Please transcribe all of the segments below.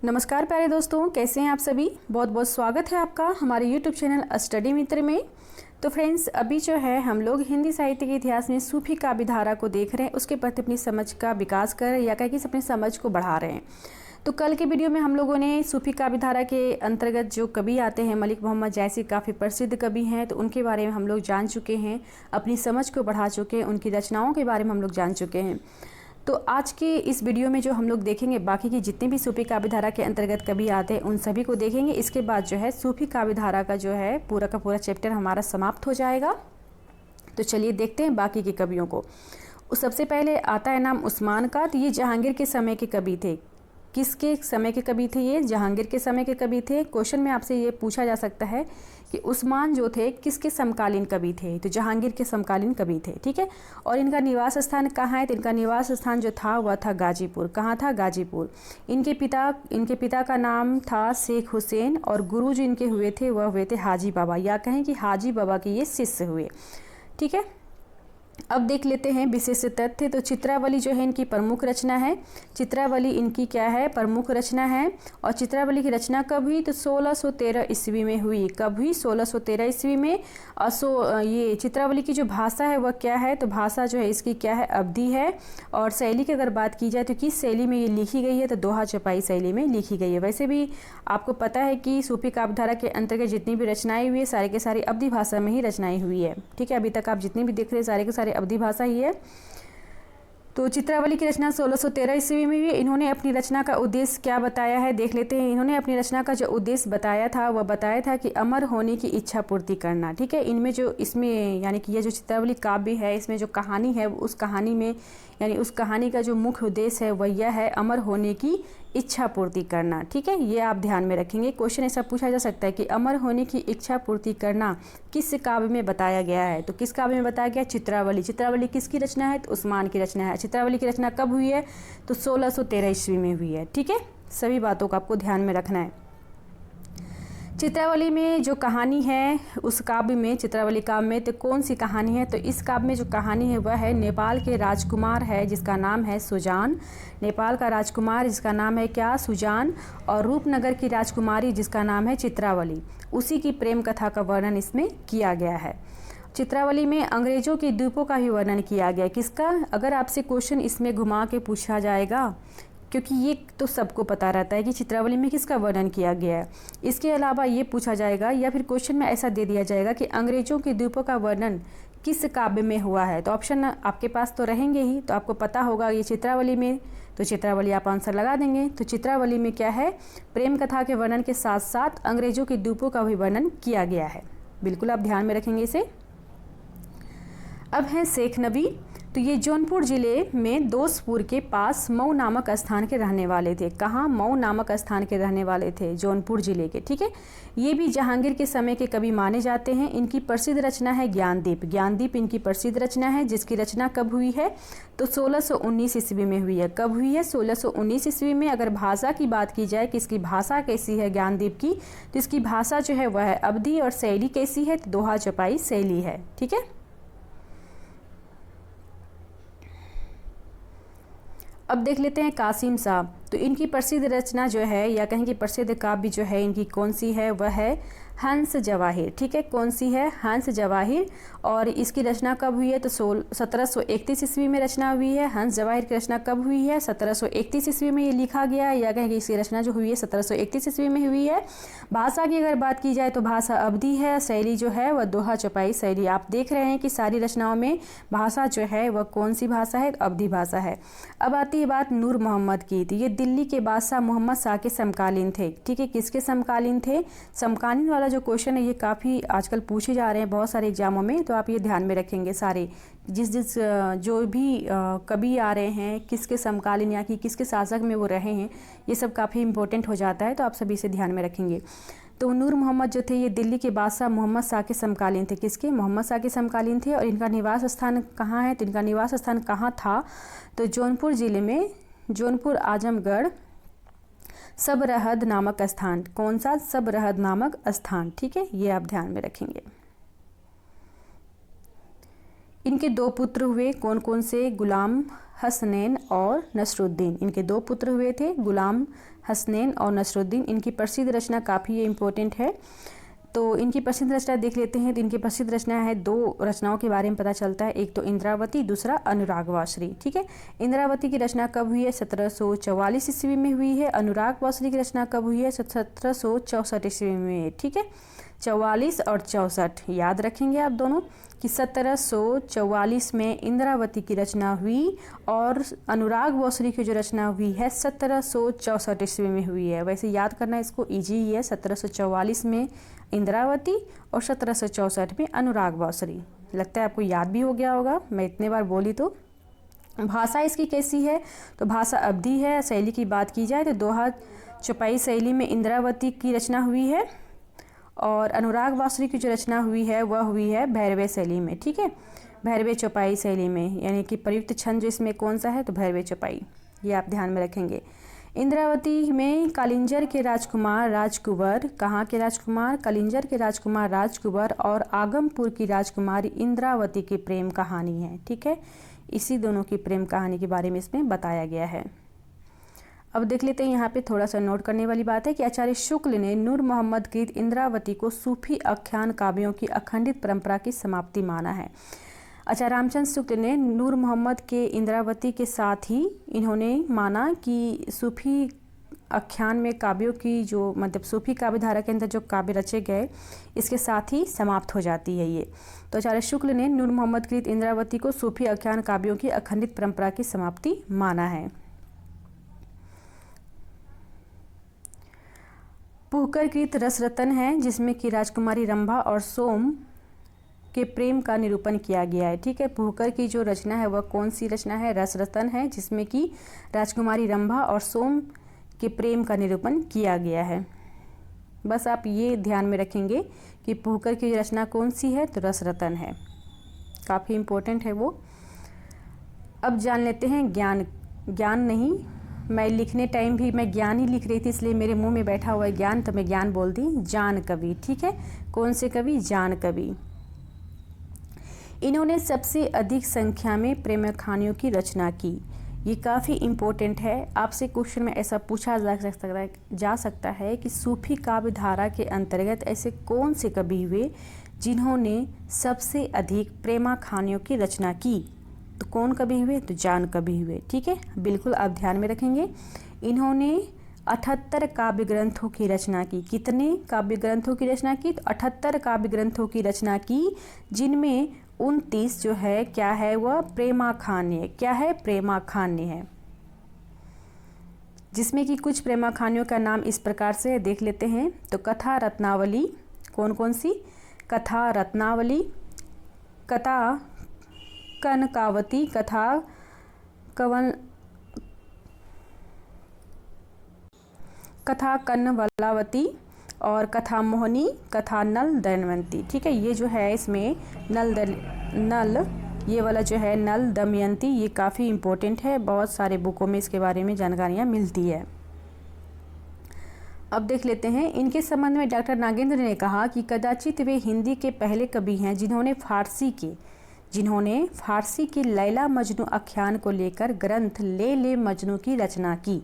नमस्कार प्यारे दोस्तों, कैसे हैं आप सभी। बहुत बहुत स्वागत है आपका हमारे YouTube चैनल स्टडी मित्र में। तो फ्रेंड्स, अभी जो है हम लोग हिंदी साहित्य के इतिहास में सूफी काव्य धारा को देख रहे हैं, उसके प्रति अपनी समझ का विकास कर रहे हैं या कह कि अपनी समझ को बढ़ा रहे हैं। तो कल के वीडियो में हम लोगों ने सूफी काव्य धारा के अंतर्गत जो कवि आते हैं, मलिक मोहम्मद जैसी काफ़ी प्रसिद्ध कवि हैं, तो उनके बारे में हम लोग जान चुके हैं, अपनी समझ को बढ़ा चुके हैं, उनकी रचनाओं के बारे में हम लोग जान चुके हैं। तो आज के इस वीडियो में जो हम लोग देखेंगे, बाकी की जितने भी सूफी काव्य धारा के अंतर्गत कवि आते हैं उन सभी को देखेंगे। इसके बाद जो है सूफी काव्य धारा का जो है पूरा का पूरा चैप्टर हमारा समाप्त हो जाएगा। तो चलिए देखते हैं बाकी के कवियों को। सबसे पहले आता है नाम उस्मान का। तो ये जहांगीर के समय के कवि थे। किसके समय के कवि थे? ये जहांगीर के समय के कवि थे। क्वेश्चन में आपसे ये पूछा जा सकता है कि उस्मान जो थे किसके समकालीन कवि थे? तो जहांगीर के समकालीन कवि थे, ठीक है। और इनका निवास स्थान कहाँ है? तो इनका निवास स्थान जो था वह था गाजीपुर। कहाँ था? गाजीपुर। इनके पिता का नाम था शेख हुसैन और गुरु जो इनके हुए थे वह हुए थे हाजी बाबा, या कहें कि हाजी बाबा के ये शिष्य हुए, ठीक है। अब देख लेते हैं विशेष तथ्य। तो चित्रावली जो है इनकी प्रमुख रचना है। चित्रावली इनकी क्या है? प्रमुख रचना है। और चित्रावली की रचना कब हुई? तो 1613 ईस्वी में हुई। कब हुई? 1613 ईस्वी में। और ये चित्रावली की जो भाषा है वह क्या है? तो भाषा जो है इसकी क्या है? अवधी है। और शैली की अगर बात की जाए तो किस शैली में ये लिखी गई है? तो दोहा चौपाई शैली में लिखी गई है। वैसे भी आपको पता है कि सूफी काव्यधारा के अंतर्गत जितनी भी रचनाएं हुई है सारी के सारी अवधी भाषा में ही रचनाएं हुई है, ठीक है। अभी तक आप जितनी भी देख रहे हैं सारे के सारे अवधी भाषा ही है। तो चित्रावली की रचना 1613 ईस्वी में हुई। इन्होंने अपनी रचना का उद्देश्य क्या बताया है देख लेते हैं। इन्होंने अपनी रचना का जो उद्देश्य बताया था वह बताया था कि अमर होने की इच्छा पूर्ति करना, ठीक है। इसमें यानी कि यह जो चित्रावली काव्य है इसमें जो कहानी है उस कहानी में यानी उस कहानी का जो मुख्य उद्देश्य है वह यह है अमर होने की इच्छा पूर्ति करना, ठीक है। ये आप ध्यान में रखेंगे। क्वेश्चन ऐसा पूछा जा सकता है कि अमर होने की इच्छा पूर्ति करना किस काव्य में बताया गया है? तो किस काव्य में बताया गया? चित्रावली। चित्रावली किसकी रचना है? तो उस्मान की रचना है। चित्रावली की रचना कब हुई है? तो 1613 ईस्वी में हुई है, ठीक है। सभी बातों को आपको ध्यान में रखना है। चित्रावली में जो कहानी है उस काव्य में, चित्रावली काव्य में तो कौन सी कहानी है? तो इस काव्य में जो कहानी है वह है नेपाल के राजकुमार है जिसका नाम है सुजान। नेपाल का राजकुमार जिसका नाम है क्या? सुजान। और रूपनगर की राजकुमारी जिसका नाम है चित्रावली। उसी की प्रेम कथा का वर्णन इसमें किया गया है। चित्रावली में अंग्रेजों के द्वीपों का भी वर्णन किया गया। किसका? अगर आपसे क्वेश्चन इसमें घुमा के पूछा जाएगा, क्योंकि ये तो सबको पता रहता है कि चित्रावली में किसका वर्णन किया गया है। इसके अलावा ये पूछा जाएगा या फिर क्वेश्चन में ऐसा दे दिया जाएगा कि अंग्रेजों के द्वीपों का वर्णन किस काव्य में हुआ है। तो ऑप्शन आपके पास तो रहेंगे ही, तो आपको पता होगा ये चित्रावली में, तो चित्रावली आप आंसर लगा देंगे। तो चित्रावली में क्या है? प्रेम कथा के वर्णन के साथ साथ अंग्रेजों के द्वीपों का भी वर्णन किया गया है। बिल्कुल आप ध्यान में रखेंगे इसे। अब है शेख नबी। तो ये जौनपुर जिले में दोस्तपुर के पास मऊ नामक स्थान के रहने वाले थे। कहाँ? मऊ नामक स्थान के रहने वाले थे, जौनपुर जिले के, ठीक है। ये भी जहांगीर के समय के कवि माने जाते हैं। इनकी प्रसिद्ध रचना है ज्ञानदीप। ज्ञानदीप इनकी प्रसिद्ध रचना है जिसकी रचना कब हुई है? तो 1619 ईस्वी में हुई है। कब हुई है? 1619 ईस्वी में। अगर भाषा की बात की जाए कि इसकी भाषा कैसी है ज्ञानदीप की, तो इसकी भाषा जो है वह है अवधी। और शैली कैसी है? तो दोहा चौपाई शैली है, ठीक है। अब देख लेते हैं कासिम साहब। तो इनकी प्रसिद्ध रचना जो है या कहें कि प्रसिद्ध काव्य जो है इनकी कौन सी है? वह है हंस जवाहिर, ठीक है। कौन सी है? हंस जवाहिर। और इसकी रचना कब हुई है? तो 1731 ईस्वी में रचना हुई है। हंस जवाहिर की रचना कब हुई है? 1731 ईस्वी में ये लिखा गया है, या कहें कि इसकी रचना जो हुई है 1731 ईस्वी में हुई है। भाषा की अगर बात की जाए तो भाषा अवधी है। शैली जो है वह दोहा चौपाई शैली। आप देख रहे हैं कि सारी रचनाओं में भाषा जो है वह कौन सी भाषा है? अवधी भाषा है। अब आती है बात नूर मोहम्मद की। तो ये दिल्ली के बादशाह मोहम्मद शाह के समकालीन थे, ठीक है। किसके समकालीन थे? समकालीन वाला जो क्वेश्चन है ये काफ़ी आजकल पूछे जा रहे हैं बहुत सारे एग्जामों में, तो आप ये ध्यान में रखेंगे सारे जिस जो भी कवि आ रहे हैं किसके समकालीन या कि किसके शासक में वो रहे हैं, ये सब काफ़ी इंपॉर्टेंट हो जाता है, तो आप सभी से ध्यान में रखेंगे। तो नूर मोहम्मद जो थे ये दिल्ली के बादशाह मोहम्मद शाह के समकालीन थे। किसके? मोहम्मद शाह के समकालीन थे। और इनका निवास स्थान कहाँ है? तो इनका निवास स्थान कहाँ था? तो जौनपुर जिले में, जौनपुर आजमगढ़ सबरहद नामक स्थान। कौन सा? सबरहद नामक स्थान, ठीक है। ये आप ध्यान में रखेंगे। इनके 2 पुत्र हुए, कौन कौन से? गुलाम हसनैन और नसरुद्दीन। इनके 2 पुत्र हुए थे, गुलाम हसनैन और नसरुद्दीन। इनकी प्रसिद्ध रचना काफ़ी इम्पोर्टेंट है, तो इनकी प्रसिद्ध रचना देख लेते हैं। तो इनकी प्रसिद्ध रचना है, 2 रचनाओं के बारे में पता चलता है, एक तो इंद्रावती, दूसरा अनुरागवासरी। ठीक है, इंद्रावती की रचना कब हुई है? 1744 ईस्वी में हुई है। अनुरागवासरी की रचना कब हुई है? 1764 ईस्वी में। ठीक है, 44 और 64 याद रखेंगे आप दोनों कि 1744 में इंद्रावती की रचना हुई और अनुरागवासरी की जो रचना हुई है 1764 ईस्वी में हुई है। वैसे याद करना इसको इजी ही है, 1744 में इंद्रावती और 1764 में अनुरागवासरी। लगता है आपको याद भी हो गया होगा, मैं इतने बार बोली तो। भाषा इसकी कैसी है? तो भाषा अवधी है। शैली की बात की जाए तो दोहा चौपाई शैली में इंद्रावती की रचना हुई है और अनुरागवासरी की जो रचना हुई है वह हुई है भैरवी शैली में। ठीक है, भैरवी चौपाई शैली में, यानी कि प्रयुक्त छंद जो इसमें कौन सा है? तो भैरवी चौपाई, ये आप ध्यान में रखेंगे। इंद्रावती में कालिंजर के राजकुमार राजकुंवर, कहाँ के राजकुमार? कालिंजर के राजकुमार राजकुंवर और आगमपुर की राजकुमारी इंद्रावती की प्रेम कहानी है। ठीक है, इसी दोनों की प्रेम कहानी के बारे में इसमें बताया गया है। अब देख लेते हैं, यहाँ पे थोड़ा सा नोट करने वाली बात है कि आचार्य शुक्ल ने नूर मोहम्मद कृत इंद्रावती को सूफी आख्यान काव्यों की अखंडित परंपरा की समाप्ति माना है। आचार्य रामचंद्र शुक्ल ने नूर मोहम्मद के इंद्रावती के साथ ही इन्होंने माना कि सूफी आख्यान में काव्यों की जो मतलब सूफी काव्य धारा के अंदर जो काव्य रचे गए इसके साथ ही समाप्त हो जाती है ये। तो आचार्य शुक्ल ने नूर मोहम्मद कृत इंद्रावती को सूफी आख्यान काव्यों की अखंडित परंपरा की समाप्ति माना है। पुहकर कृत रसरतन है, जिसमें कि राजकुमारी रंभा और सोम के प्रेम का निरूपण किया गया है। ठीक है, पुहकर की जो रचना है वह कौन सी रचना है? रसरतन है, जिसमें कि राजकुमारी रंभा और सोम के प्रेम का निरूपण किया गया है। बस आप ये ध्यान में रखेंगे कि पुहकर की रचना कौन सी है? तो रसरतन है, काफ़ी इम्पोर्टेंट है वो। अब जान लेते हैं ज्ञान। ज्ञान नहीं, मैं लिखने टाइम भी मैं ज्ञान ही लिख रही थी, इसलिए मेरे मुंह में बैठा हुआ है ज्ञान, तो मैं ज्ञान बोल दी। जान कवि, ठीक है, कौन से कवि? जान कवि। इन्होंने सबसे अधिक संख्या में प्रेम कहानियों की रचना की। ये काफ़ी इम्पोर्टेंट है, आपसे क्वेश्चन में ऐसा पूछा जा सकता है कि सूफी काव्य धारा के अंतर्गत ऐसे कौन से कवि हुए जिन्होंने सबसे अधिक प्रेमा कहानियों की रचना की? तो कौन कवि हुए? तो जान कवि हुए। ठीक है, बिल्कुल आप ध्यान में रखेंगे। इन्होंने 78 काव्य ग्रंथों की रचना की। कितने काव्य ग्रंथों की रचना की? तो 78 काव्य ग्रंथों की रचना की, जिनमें 29 जो है क्या है? वह प्रेमाखान्य। क्या है? प्रेमाखान्य है, जिसमें कि कुछ प्रेमाखानियों का नाम इस प्रकार से देख लेते हैं। तो कथा रत्नावली, कौन कौन सी? कथा रत्नावली, कथा कनकावती, कथा कन्वलावती और कथा मोहनी, कथा नल दमयंती। ठीक है, ये जो है इसमें नल ये वाला जो है नल दमयंती, ये काफ़ी इम्पोर्टेंट है, बहुत सारे बुकों में इसके बारे में जानकारियाँ मिलती है। अब देख लेते हैं, इनके संबंध में डॉक्टर नागेंद्र ने कहा कि कदाचित वे हिंदी के पहले कवि हैं जिन्होंने फारसी की लैला मजनू आख्यान को लेकर ग्रंथ ले ले मजनू की रचना की।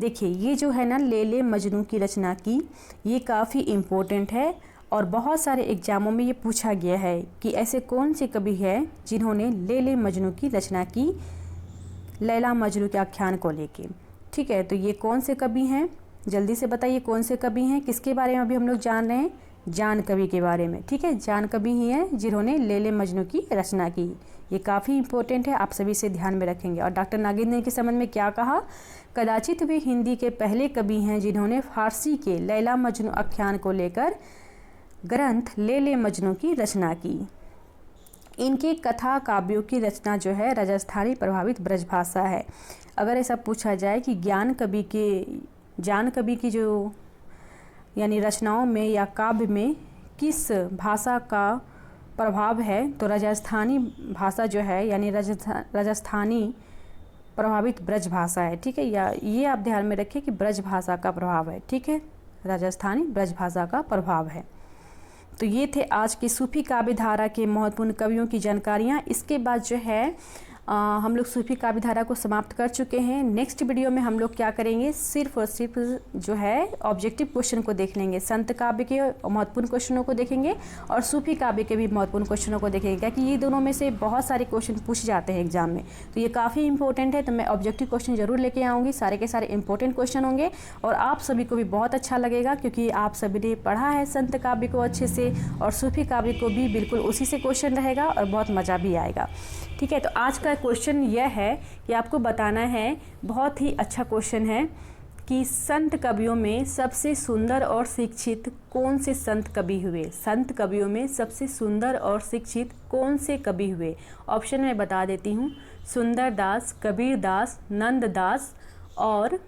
देखिए, ये जो है ना ले ले मजनू की रचना की, ये काफ़ी इम्पोर्टेंट है और बहुत सारे एग्जामों में ये पूछा गया है कि ऐसे कौन से कवि हैं जिन्होंने ले ले मजनू की रचना की लैला मजनू के आख्यान को लेके। ठीक है, तो ये कौन से कवि हैं? जल्दी से बताइए कौन से कवि हैं? किसके बारे में अभी हम लोग जान रहे हैं? जान कवि के बारे में। ठीक है, जान कवि ही हैं जिन्होंने ले ले मजनू की रचना की। ये काफ़ी इंपॉर्टेंट है, आप सभी से ध्यान में रखेंगे। और डॉक्टर नागेंद्र ने के संबंध में क्या कहा? कदाचित वे हिंदी के पहले कवि हैं जिन्होंने फारसी के लैला मजनू आख्यान को लेकर ग्रंथ ले ले मजनू की रचना की। इनके कथा काव्यों की रचना जो है राजस्थानी प्रभावित ब्रजभाषा है। अगर ऐसा पूछा जाए कि जान कवि की जो यानी रचनाओं में या काव्य में किस भाषा का प्रभाव है, तो राजस्थानी भाषा जो है यानी राजस्थानी प्रभावित ब्रज भाषा है। ठीक है, या ये आप ध्यान में रखिए कि ब्रज भाषा का प्रभाव है। ठीक है, राजस्थानी ब्रज भाषा का प्रभाव है। तो ये थे आज की सूफी काव्य धारा के महत्वपूर्ण कवियों की जानकारियाँ। इसके बाद जो है हम लोग सूफी काव्य धारा को समाप्त कर चुके हैं। नेक्स्ट वीडियो में हम लोग क्या करेंगे, सिर्फ और सिर्फ जो है ऑब्जेक्टिव क्वेश्चन को देख लेंगे। संत काव्य के महत्वपूर्ण क्वेश्चनों को देखेंगे और सूफी काव्य के भी महत्वपूर्ण क्वेश्चनों को देखेंगे, क्योंकि ये दोनों में से बहुत सारे क्वेश्चन पूछे जाते हैं एग्जाम में, तो ये काफ़ी इंपॉर्टेंट है। तो मैं ऑब्जेक्टिव क्वेश्चन जरूर लेके आऊँगी, सारे के सारे इंपॉर्टेंट क्वेश्चन होंगे और आप सभी को भी बहुत अच्छा लगेगा, क्योंकि आप सभी ने पढ़ा है संत काव्य को अच्छे से और सूफी काव्य को भी बिल्कुल उसी से क्वेश्चन रहेगा और बहुत मज़ा भी आएगा। ठीक है, तो आज का क्वेश्चन यह है कि आपको बताना है, बहुत ही अच्छा क्वेश्चन है, कि संत कवियों में सबसे सुंदर और शिक्षित कौन से संत कवि हुए। संत कवियों में सबसे सुंदर और शिक्षित कौन से कवि हुए। ऑप्शन मैं बता देती हूँ, सुंदर दास, कबीर दास, नंद दास और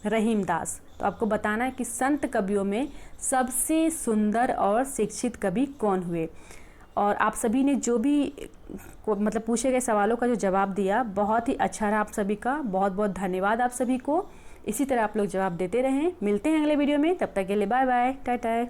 रहीम दास। तो आपको बताना है कि संत कवियों में सबसे सुंदर और शिक्षित कवि कौन हुए। और आप सभी ने जो भी मतलब पूछे गए सवालों का जो जवाब दिया, बहुत ही अच्छा रहा। आप सभी का बहुत बहुत धन्यवाद आप सभी को। इसी तरह आप लोग जवाब देते रहें। मिलते हैं अगले वीडियो में, तब तक के लिए बाय बाय, टाटा।